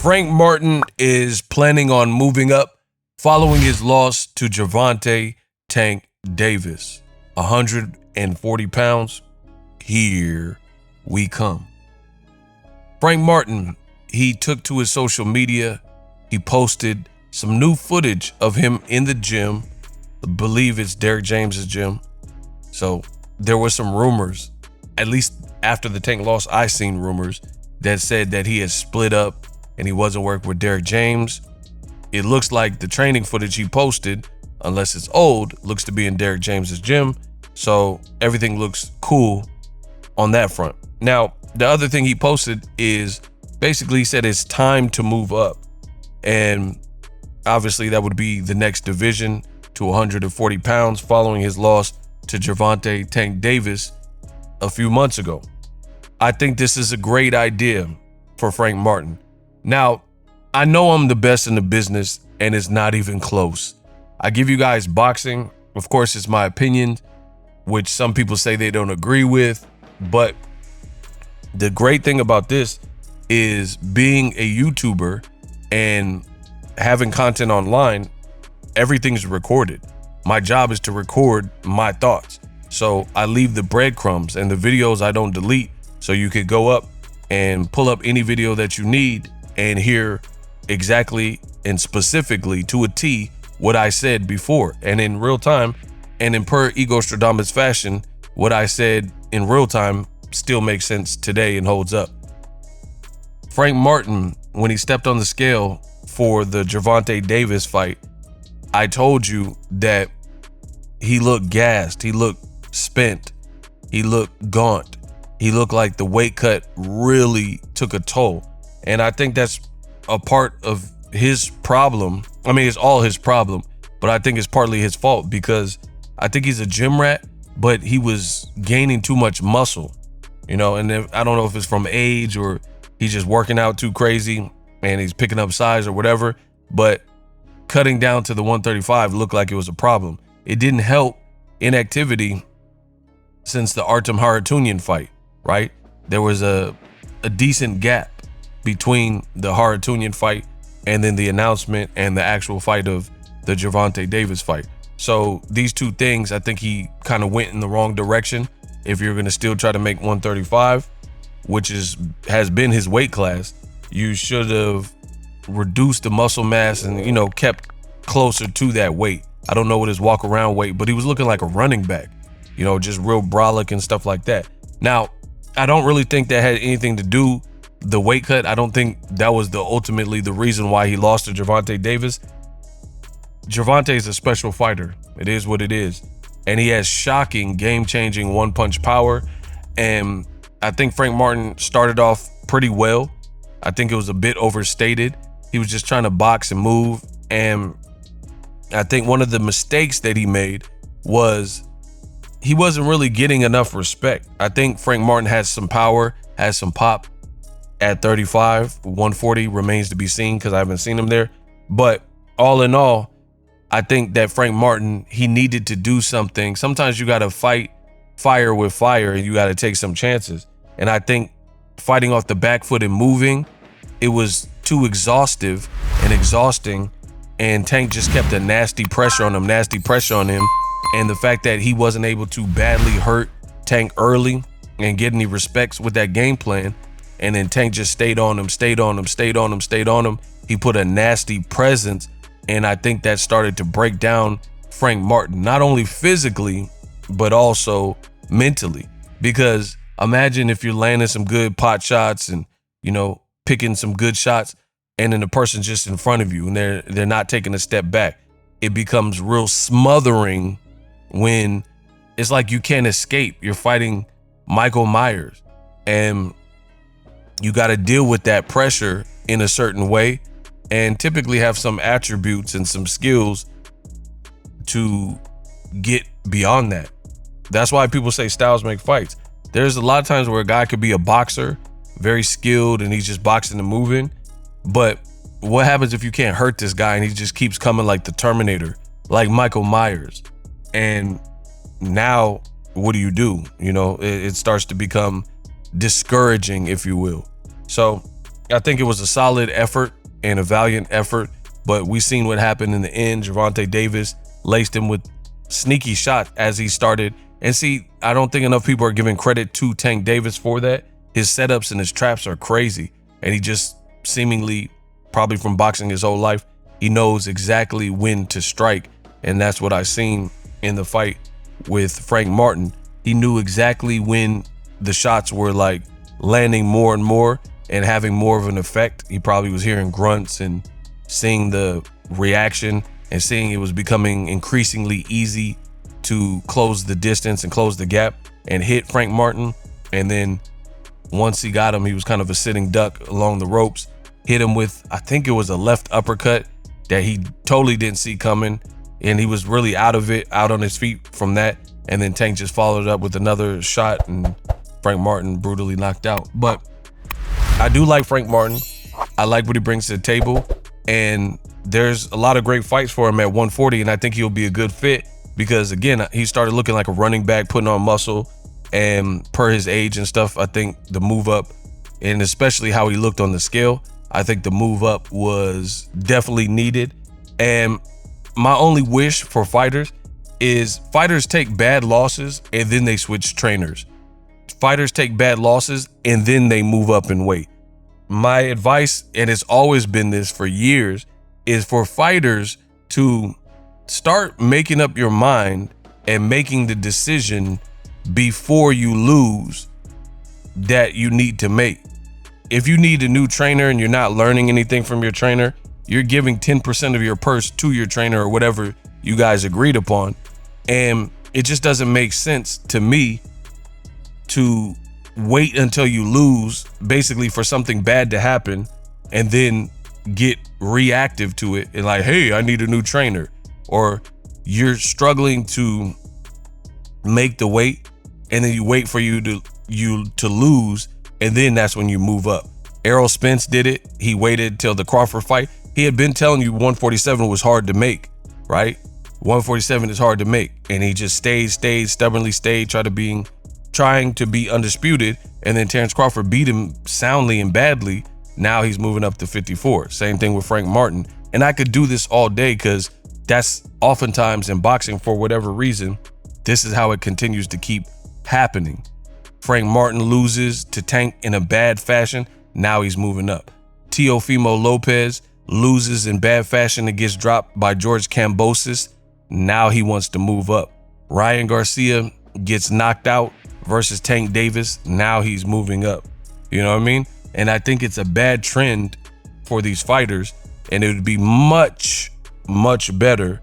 Frank Martin is planning on moving up following his loss to Gervonta Tank Davis. 140 pounds. Here we come. Frank Martin, he took to his social media. He posted some new footage of him in the gym. I believe it's Derrick James's gym. So there were some rumors, at least after the Tank loss, I seen rumors that said that he had split up and he wasn't working with Derrick James. It looks like the training footage he posted, unless it's old, looks to be in Derrick James's gym. So everything looks cool on that front. Now, the other thing he posted is basically he said it's time to move up. And obviously that would be the next division to 140 pounds following his loss to Gervonta Tank Davis a few months ago. I think this is a great idea for Frank Martin. Now, I know I'm the best in the business and it's not even close. I give you guys boxing. Of course, it's my opinion, which some people say they don't agree with. But the great thing about this is being a YouTuber and having content online, everything's recorded. My job is to record my thoughts. So I leave the breadcrumbs and the videos I don't delete. So you could go up and pull up any video that you need and hear exactly and specifically to a T what I said before and in real time. And in per Ego Stradamus fashion, what I said in real time still makes sense today and holds up. Frank Martin, when he stepped on the scale for the Gervonta Davis fight, I told you that he looked gassed, he looked spent, he looked gaunt, he looked like the weight cut really took a toll. And I think that's a part of his problem. I mean, it's all his problem, but I think it's partly his fault because I think he's a gym rat, but he was gaining too much muscle, you know, and I don't know if it's from age or he's just working out too crazy and he's picking up size or whatever, but cutting down to the 135 looked like it was a problem. It didn't help inactivity since the Artem Haratunian fight, right? There was a decent gap between the Haratunian fight and then the announcement and the actual fight of the Gervonta Davis fight. So these two things, I think he kind of went in the wrong direction. If you're going to still try to make 135, which has been his weight class, you should have reduced the muscle mass and, you know, kept closer to that weight. I don't know what his walk around weight, but he was looking like a running back, you know, just real brolic and stuff like that. Now, I don't really think that had anything to do the weight cut. I don't think that was ultimately the reason why he lost to Gervonta Davis. Gervonta is a special fighter. It is what it is. And he has shocking, game-changing one-punch power. And I think Frank Martin started off pretty well. I think it was a bit overstated. He was just trying to box and move. And I think one of the mistakes that he made was he wasn't really getting enough respect. I think Frank Martin has some power, has some pop at 35. 140 remains to be seen because I haven't seen him there. But all in all, I think that Frank Martin, he needed to do something. Sometimes you got to fight fire with fire and you got to take some chances. And I think fighting off the back foot and moving, it was too exhaustive and exhausting. And Tank just kept a nasty pressure on him. And the fact that he wasn't able to badly hurt Tank early and get any respects with that game plan. And then Tank just stayed on him. He put a nasty presence. And I think that started to break down Frank Martin, not only physically, but also mentally. Because imagine if you're landing some good pot shots and, you know, picking some good shots, and then the person's just in front of you and they're not taking a step back. It becomes real smothering when it's like you can't escape. You're fighting Michael Myers and you got to deal with that pressure in a certain way and typically have some attributes and some skills to get beyond that. That's why people say styles make fights. There's a lot of times where a guy could be a boxer, very skilled, and he's just boxing and moving. But what happens if you can't hurt this guy and he just keeps coming like the Terminator, like Michael Myers? And now what do? You know, it starts to become discouraging, if you will. So I think it was a solid effort and a valiant effort, but we seen what happened in the end. Gervonta Davis laced him with sneaky shot as he started. And see, I don't think enough people are giving credit to Tank Davis for that. His setups and his traps are crazy. And he just seemingly, probably from boxing his whole life, he knows exactly when to strike. And that's what I seen in the fight with Frank Martin. He knew exactly when the shots were like landing more and more and having more of an effect. He probably was hearing grunts and seeing the reaction and seeing it was becoming increasingly easy to close the distance and close the gap and hit Frank Martin. And then once he got him, he was kind of a sitting duck along the ropes, hit him with, I think it was a left uppercut that he totally didn't see coming. And he was really out of it, out on his feet from that. And then Tank just followed up with another shot and Frank Martin brutally knocked out. But I do like Frank Martin. I like what he brings to the table. And there's a lot of great fights for him at 140. And I think he'll be a good fit because, again, he started looking like a running back, putting on muscle. And per his age and stuff, I think the move up, and especially how he looked on the scale, I think the move up was definitely needed. And my only wish for fighters is fighters take bad losses and then they switch trainers. Fighters take bad losses and then they move up in weight. My advice, and it's always been this for years, is for fighters to start making up your mind and making the decision before you lose that you need to make. If you need a new trainer and you're not learning anything from your trainer, you're giving 10% of your purse to your trainer or whatever you guys agreed upon. And it just doesn't make sense to me to wait until you lose, basically for something bad to happen, and then get reactive to it and like, hey, I need a new trainer. Or you're struggling to make the weight and then you wait for you to lose, and then that's when you move up. Errol Spence did it. He waited till the Crawford fight. He had been telling you 147 was hard to make, right? 147 is hard to make. And he just stubbornly stayed, trying to be undisputed. And then Terrence Crawford beat him soundly and badly. Now he's moving up to 54. Same thing with Frank Martin. And I could do this all day because that's oftentimes in boxing, for whatever reason, this is how it continues to keep happening. Frank Martin loses to Tank in a bad fashion. Now he's moving up. Teofimo Lopez loses in bad fashion and gets dropped by George Kambosos. Now he wants to move up. Ryan Garcia gets knocked out versus Tank Davis. Now he's moving up. You know what I mean? And I think it's a bad trend for these fighters. And it would be much, much better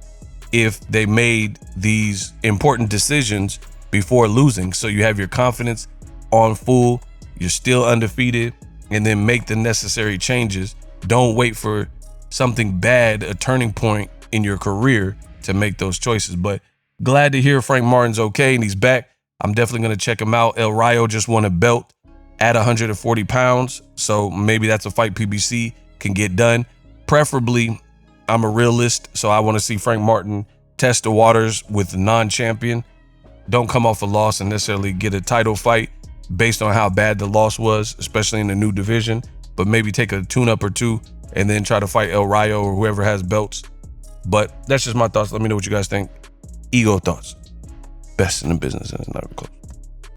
if they made these important decisions before losing. So you have your confidence on full, you're still undefeated, and then make the necessary changes. Don't wait for something bad, a turning point in your career, to make those choices. But glad to hear Frank Martin's okay and he's back. I'm definitely going to check him out. El Rayo just won a belt at 140 pounds. So maybe that's a fight PBC can get done. Preferably, I'm a realist, so I want to see Frank Martin test the waters with the non-champion. Don't come off a loss and necessarily get a title fight based on how bad the loss was, especially in the new division. But maybe take a tune-up or two and then try to fight El Rayo or whoever has belts. But that's just my thoughts. Let me know what you guys think. Ego thoughts. Best in the business and not close.